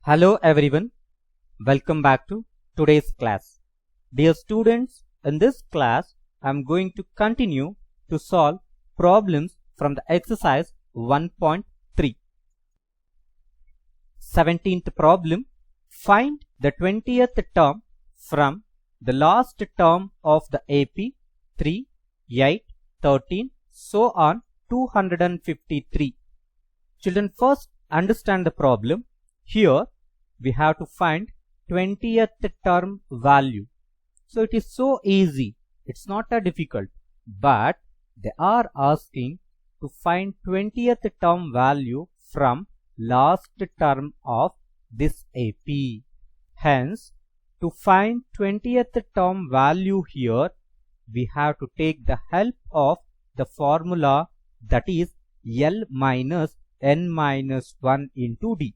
Hello everyone, welcome back to today's class. Dear students, in this class I am going to continue to solve problems from the exercise 1.3. 17th problem, find the 20th term from the last term of the AP 3, 8, 13, so on 253. Children, first understand the problem. Here we have to find 20th term value. So it is so easy. It's not that difficult. But they are asking to find 20th term value from last term of this AP. Hence, to find 20th term value here, we have to take the help of the formula, that is L minus n minus 1 into D.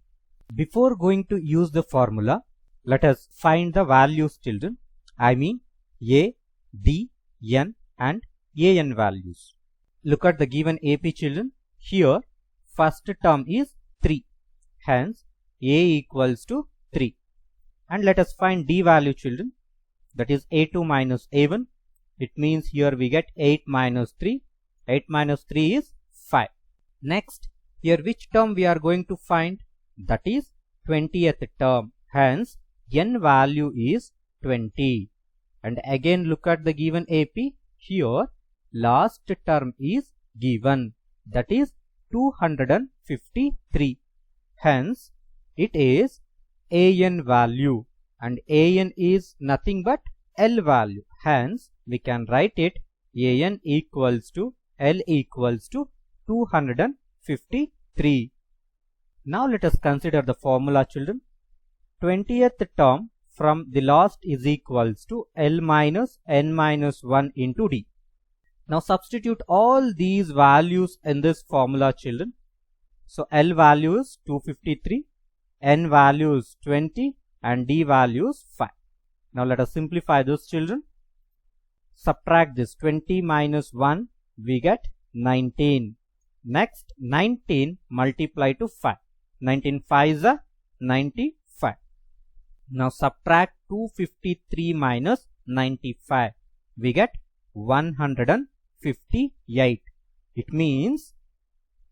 Before going to use the formula, let us find the values, children. I mean A, D, N and AN values. Look at the given AP, children. Here first term is 3. Hence A equals to 3. And let us find D value, children. That is A2 minus A1. It means here we get 8 minus 3. 8 minus 3 is 5. Next, here which term we are going to find? That is 20th term. Hence n value is 20. And again look at the given AP. Here last term is given, that is 253. Hence it is AN value, and AN is nothing but L value. Hence we can write it AN equals to L equals to 253. Now let us consider the formula, children. 20th term from the last is equals to L minus n minus 1 into D. Now substitute all these values in this formula, children. So L value is 253, n value is 20 and D value is 5. Now let us simplify this, children. Subtract this 20 minus 1, we get 19. Next 19 multiply to 5. 19 5s are 95. Now subtract 253 minus 95. We get 158. It means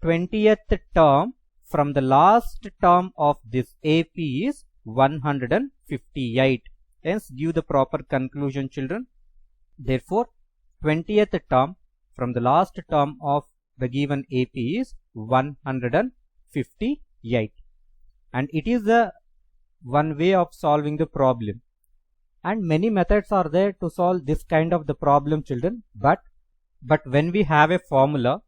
20th term from the last term of this AP is 158. Hence give the proper conclusion, children. Therefore 20th term from the last term of the given AP is 158. And it is the one way of solving the problem, and many methods are there to solve this kind of the problem, children. But when we have a formula,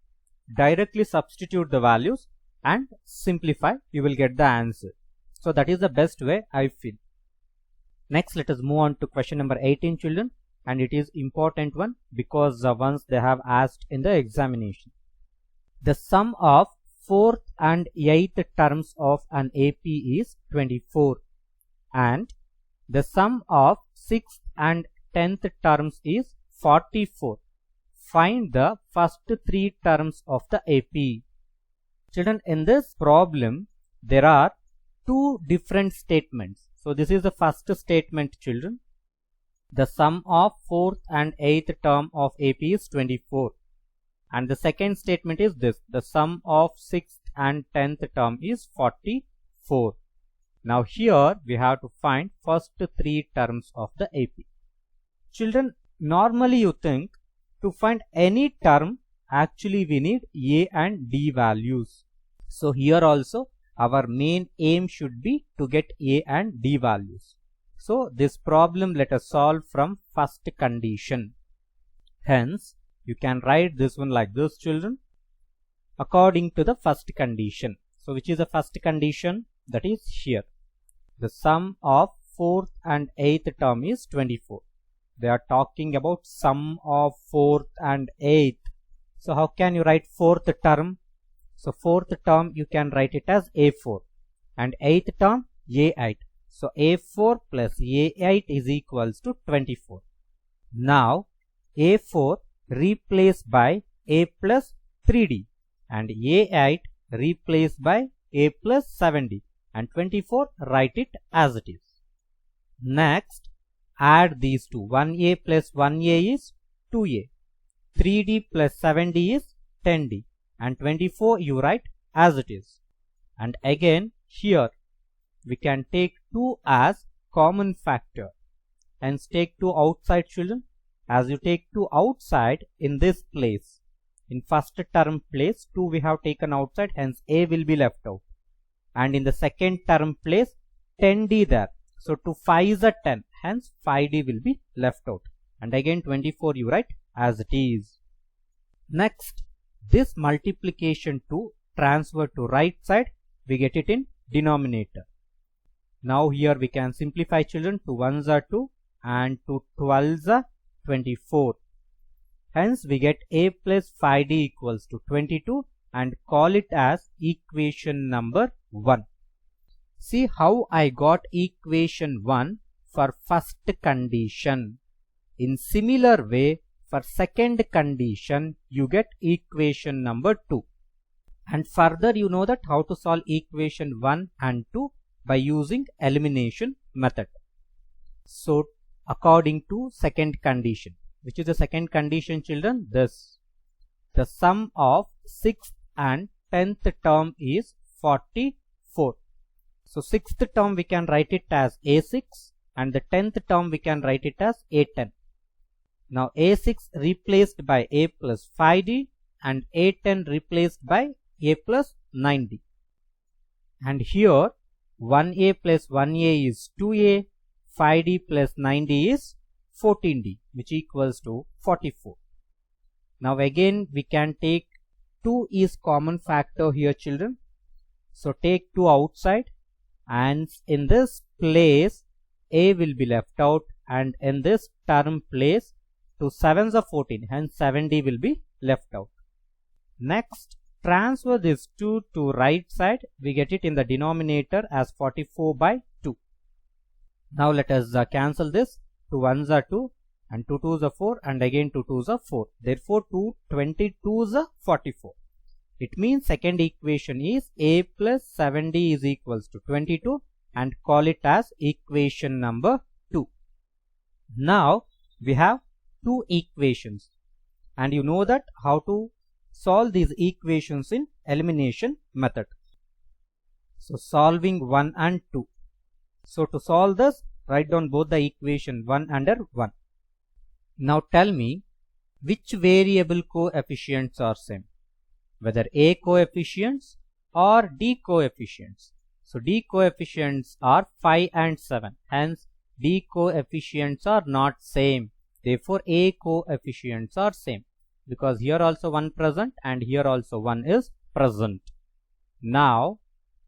directly substitute the values and simplify, you will get the answer. So that is the best way, I feel. Next, let us move on to question number 18, children, and it is important one because once they have asked in the examination. The sum of 4th and 8th terms of an AP is 24, and the sum of 6th and 10th terms is 44. Find the first 3 terms of the AP. Children, in this problem there are 2 different statements. So this is the first statement, children. The sum of 4th and 8th term of AP is 24. And the second statement is this: the sum of 6th and 10th term is 44. Now here we have to find first 3 terms of the AP. Children, normally you think to find any term, actually we need A and D values. So here also our main aim should be to get A and D values. So this problem let us solve from first condition. Hence you can write this one like this, children, according to the first condition. So which is the first condition? That is here. The sum of 4th and 8th term is 24. They are talking about sum of 4th and 8th. So how can you write 4th term? So 4th term you can write it as A4 and 8th term A8. So A4 plus A8 is equals to 24. Now A4 replaced by A plus 3D and A8 replaced by A plus 7D. and 24, write it as it is. Next, add these two. 1a plus 1a is 2a. 3d plus 7d is 10d. And 24 you write as it is. And again here we can take 2 as common factor. Hence take 2 outside, children. As you take 2 outside in this place, in first term place 2 we have taken outside, hence a will be left out. And in the second term place 10d there. So 2 5 is a 10, hence 5d will be left out. And again 24 you write as it is. Next, this multiplication to transfer to right side, we get it in denominator. Now here we can simplify, children. 2 1s are 2 and 2 12s are 24. Hence we get a plus 5d equals to 22 and call it as equation number 1. See how I got equation 1 for first condition. In similar way, for second condition you get equation number 2. And further you know that how to solve equation 1 and 2 by using elimination method. So according to second condition, which is the second condition, children? This. The sum of 6th and 10th term is 44. So 6th term we can write it as a6 and the 10th term we can write it as a10. Now a6 replaced by a plus 5d and a10 replaced by a plus 9d. And here 1a plus 1a is 2a, 5d plus 9d is 14d, which equals to 44. Now again we can take 2 is common factor here, children. So take 2 outside and in this place a will be left out and in this term place 2 7s are 14, hence 7d will be left out. Next, transfer this 2 to right side, we get it in the denominator as 44 by 2. Now let us cancel this. 2 1s are 2 and 2 2s are 4 and again 2 2s are 4. Therefore 2 22s are 44. It means second equation is a plus 7d is equals to 22 and call it as equation number 2. Now we have 2 equations and you know that how to solve these equations in elimination method. So solving 1 and 2. So to solve this, write down both the equation 1 under 1. Now tell me which variable coefficients are same, whether a coefficients or d coefficients. So d coefficients are 5 and 7, hence d coefficients are not same. Therefore a coefficients are same, because here also 1 present and here also 1 is present. Now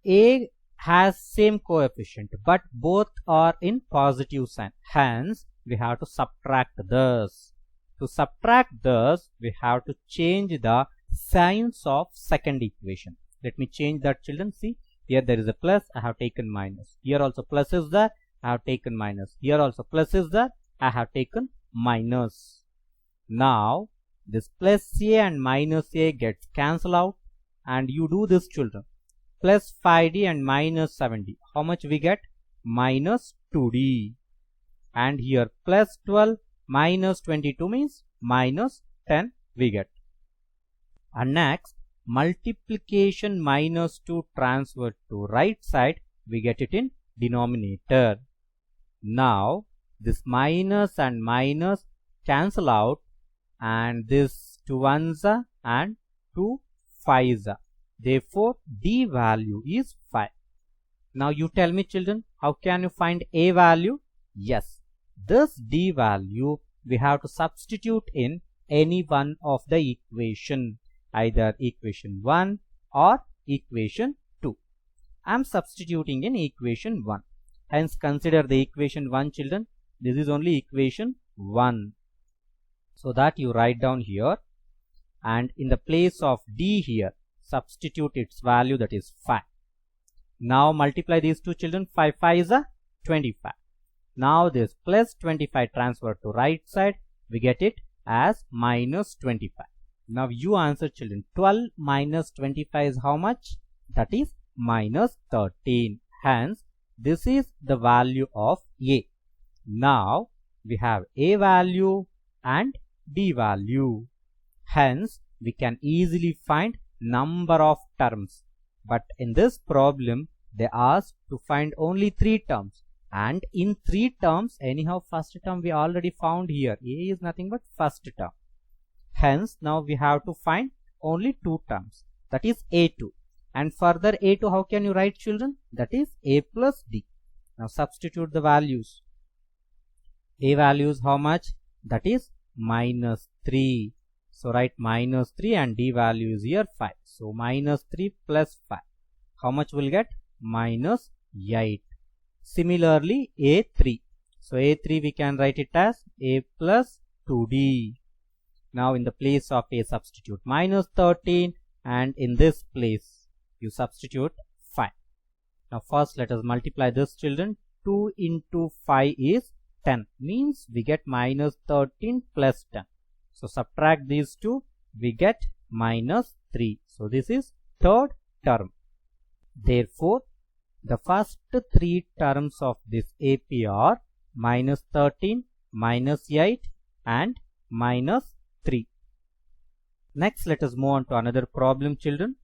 a has same coefficient but both are in positive sign, hence we have to subtract this. To subtract this, we have to change the signs of second equation. Let me change that, children. See, here there is a plus, I have taken minus. Here also plus is there, I have taken minus. Here also plus is there, I have taken minus. Now this plus a and minus a gets cancelled out and you do this, children. Plus 5d and minus 7d. How much we get? Minus 2d. And here plus 12 minus 22 means minus 10 we get. And next, multiplication minus 2 transferred to right side, we get it in denominator. Now this minus and minus cancel out and this 2 1s and 2 5s. Therefore d value is 5. Now you tell me, children, how can you find a value? Yes, this d value we have to substitute in any one of the equation, either equation 1 or equation 2. I am substituting in equation 1. Hence consider the equation 1, children. This is only equation 1. So that you write down here and in the place of d here substitute its value, that is 5. Now multiply these two, children. 5 5 is 25. Now this plus 25 transferred to right side, we get it as minus 25. Now you answer, children. 12 minus 25 is how much? That is minus 13. Hence, this is the value of A. Now, we have A value and D value. Hence, we can easily find number of terms. But in this problem, they asked to find only 3 terms. And in 3 terms, anyhow, first term we already found here. A is nothing but first term. Hence, now we have to find only 2 terms. That is A2. And further A2, how can you write, children? That is A plus D. Now substitute the values. A values how much? That is minus 3. So write minus 3 and D value is here 5. So minus 3 plus 5. How much will get? Minus 8. Similarly, A3. So A3 we can write it as A plus 2D. Now in the place of A substitute minus 13 and in this place you substitute 5. Now first let us multiply this, children. 2 into 5 is 10. Means we get minus 13 plus 10. So subtract these two, we get minus 3. So this is third term. Therefore, the first 3 terms of this AP are minus 13, minus 8 and minus 3. Next, let us move on to another problem, children.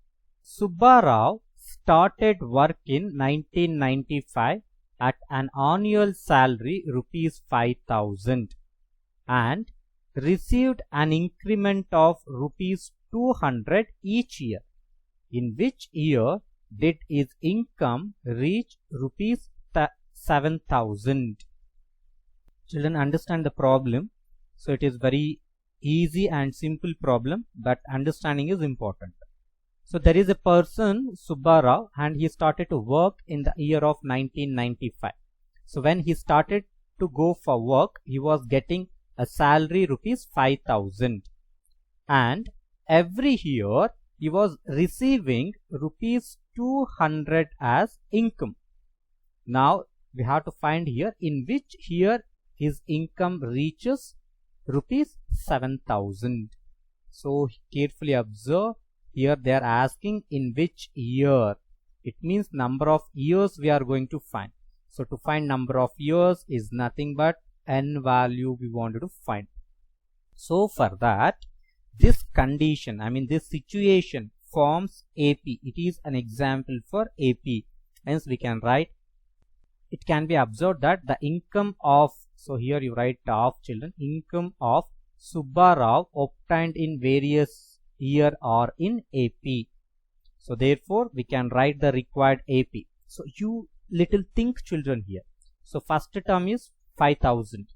Subba Rao started work in 1995 at an annual salary rupees 5,000 and received an increment of rupees 200 each year. In which year did his income reach rupees 7,000? Children, understand the problem. So it is very easy and simple problem, but understanding is important. So there is a person, Subba Rao, and he started to work in the year of 1995. So when he started to go for work, he was getting a salary rupees 5,000, and every year he was receiving rupees 200 as income. Now we have to find here in which year his income reaches rupees 7,000. So carefully observe, here they are asking in which year. It means number of years we are going to find. So to find number of years is nothing but n value we wanted to find. So for that, this condition, this situation forms AP. It is an example for AP. Hence we can write, it can be observed that the income of, so here you write of, children, income of Subba Rao obtained in various year are in AP. So therefore we can write the required AP. So you little think, children, here. So first term is 5,000.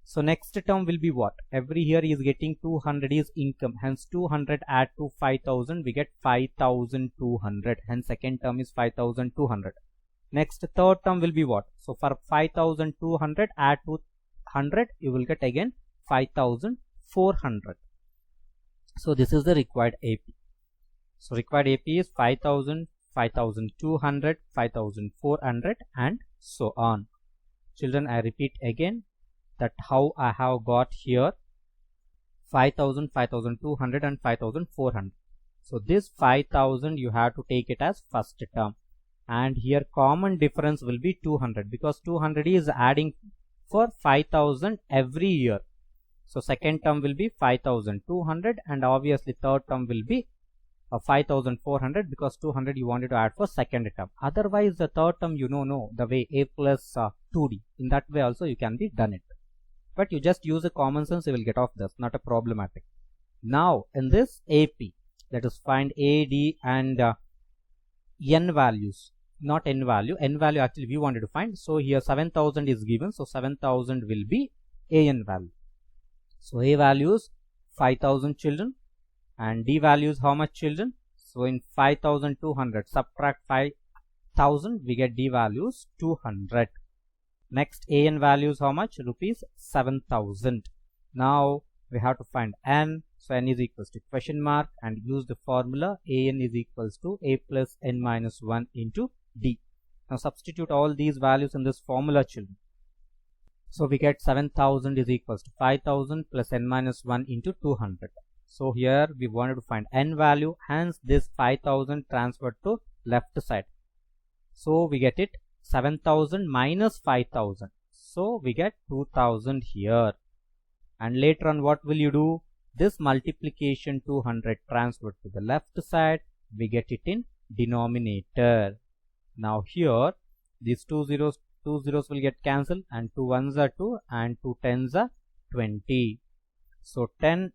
So next term will be what? Every year he is getting 200 is income. Hence 200 add to 5,000, we get 5,200. Hence second term is 5,200. Next third term will be what? So for 5,200 add to 100, you will get again 5,400. So this is the required AP. So required AP is 5,000, 5,200, 5,400 and so on. Children, I repeat again that how I have got here 5,000, 5,200 and 5,400. So this 5,000 you have to take it as first term, and here common difference will be 200 because 200 is adding for 5,000 every year. So second term will be 5,200 and obviously third term will be 5,400 because 200 you wanted to add for second term. Otherwise the third term know the way A plus 2D. In that way also you can be done it. But you just use a common sense, you will get off this, not a problematic. Now in this AP, let us find A, D and N values. Not N value. N value actually we wanted to find. So here 7,000 is given. So 7,000 will be AN value. So A values 5,000, children, and D values how much, children? So in 5,200 subtract 5,000, we get D values 200. Next AN values how much? Rupees 7,000. Now we have to find N. So N is equals to question mark and use the formula AN is equals to A plus N minus 1 into D. Now substitute all these values in this formula, children. So we get 7,000 is equals to 5,000 plus N minus 1 into 200. So here we wanted to find N value, hence this 5,000 transferred to left side. So we get it 7000 minus 5000. So we get 2000 here. And later on what will you do? This multiplication 200 transferred to the left side. We get it in denominator. Now here these two zeros will get cancelled, and 2 ones are 2 and 2 tens are 20. So 10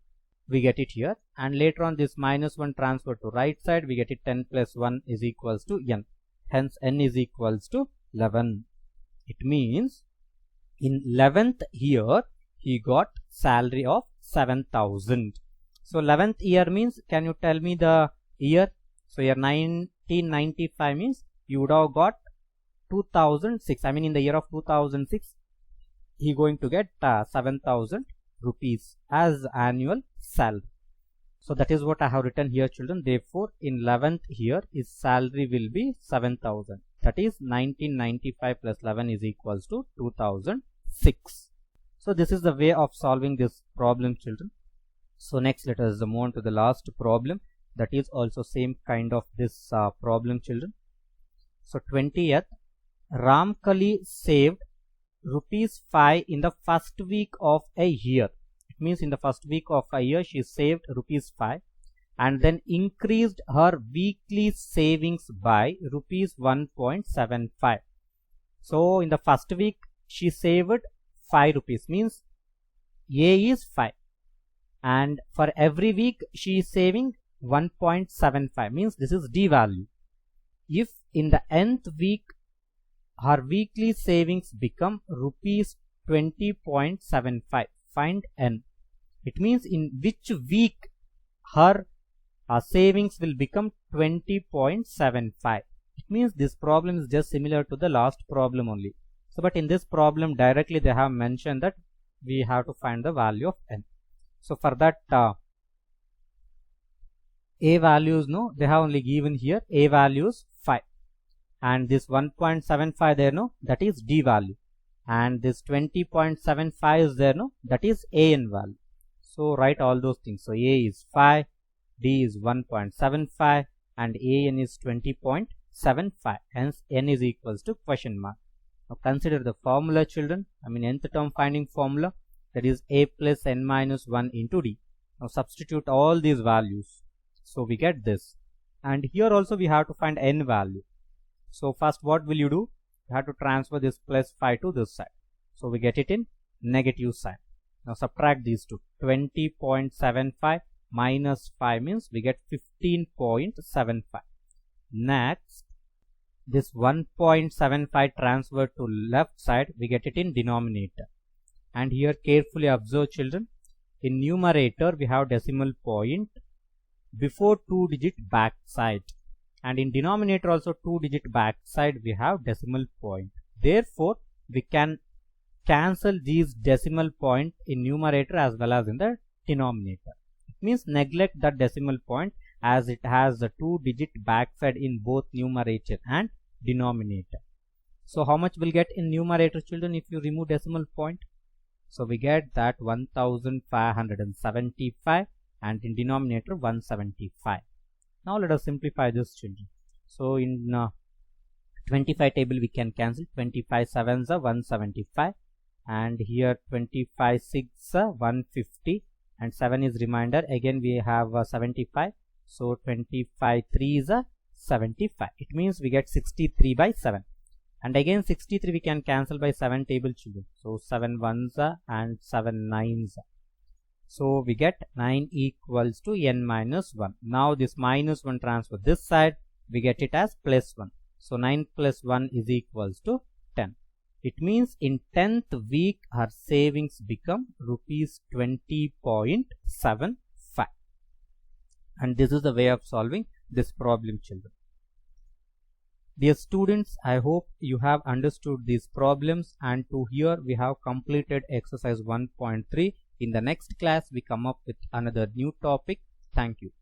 we get it here, and later on this minus 1 transferred to right side, we get it 10 plus 1 is equals to n. Hence n is equals to 11. It means in 11th year he got salary of 7,000. So 11th year means, can you tell me the year? So year 1995 means you would have got 2006. I mean in the year of 2006 he going to get 7,000 rupees as annual salary. So that is what I have written here, children. Therefore in 11th year his salary will be 7,000. That is 1995 plus 11 is equals to 2006. So this is the way of solving this problem, children. So next let us move on to the last problem. That is also same kind of this problem, children. So 20th, Ramkali saved rupees 5 in the first week of a year. It means in the first week of a year she saved rupees 5 and then increased her weekly savings by rupees 1.75. So in the first week she saved 5 rupees, means A is 5, and for every week she is saving 1.75, means this is D value. If in the nth week her weekly savings become rupees 20.75, find n. It means in which week her savings will become 20.75. It means this problem is just similar to the last problem only. So but in this problem directly they have mentioned that we have to find the value of n. So for that A values, no, they have only given here A values 5, and this 1.75 there, no, that is D value, and this 20.75 is there, no, that is AN value. So write all those things. So A is 5, D is 1.75 and AN is 20.75, hence n is equals to question mark. Now consider the formula, children. I mean nth term finding formula, that is A plus n minus 1 into D. Now substitute all these values. So we get this, and here also we have to find n value. So first what will you do? You have to transfer this plus 5 to this side. So we get it in negative sign. Now subtract these two. 20.75 minus 5 means we get 15.75. Next, this 1.75 transferred to left side, we get it in denominator. And here carefully observe, children. In numerator we have decimal point before 2-digit backside, and in denominator also 2-digit backside we have decimal point. Therefore we can cancel these decimal point in numerator as well as in the denominator. It means neglect that decimal point as it has the 2-digit backside in both numerator and denominator. So how much will get in numerator, children, if you remove decimal point? So we get that 1575, and in denominator 175. Now let us simplify this, children. So in 25 table we can cancel. 25 sevens are 175, and here 25 6 are 150, and 7 is remainder. Again we have 75. So 25 3s are 75. It means we get 63 by 7. And again 63 we can cancel by 7 table, children. So 7 1s are and 7 9s are. So we get 9 equals to n minus 1. Now this minus 1 transfer this side, we get it as plus 1. So 9 plus 1 is equals to 10. It means in 10th week her savings become rupees 20.75. And this is the way of solving this problem, children. Dear students, I hope you have understood these problems, and to here we have completed exercise 1.3. In the next class we come up with another new topic. Thank you.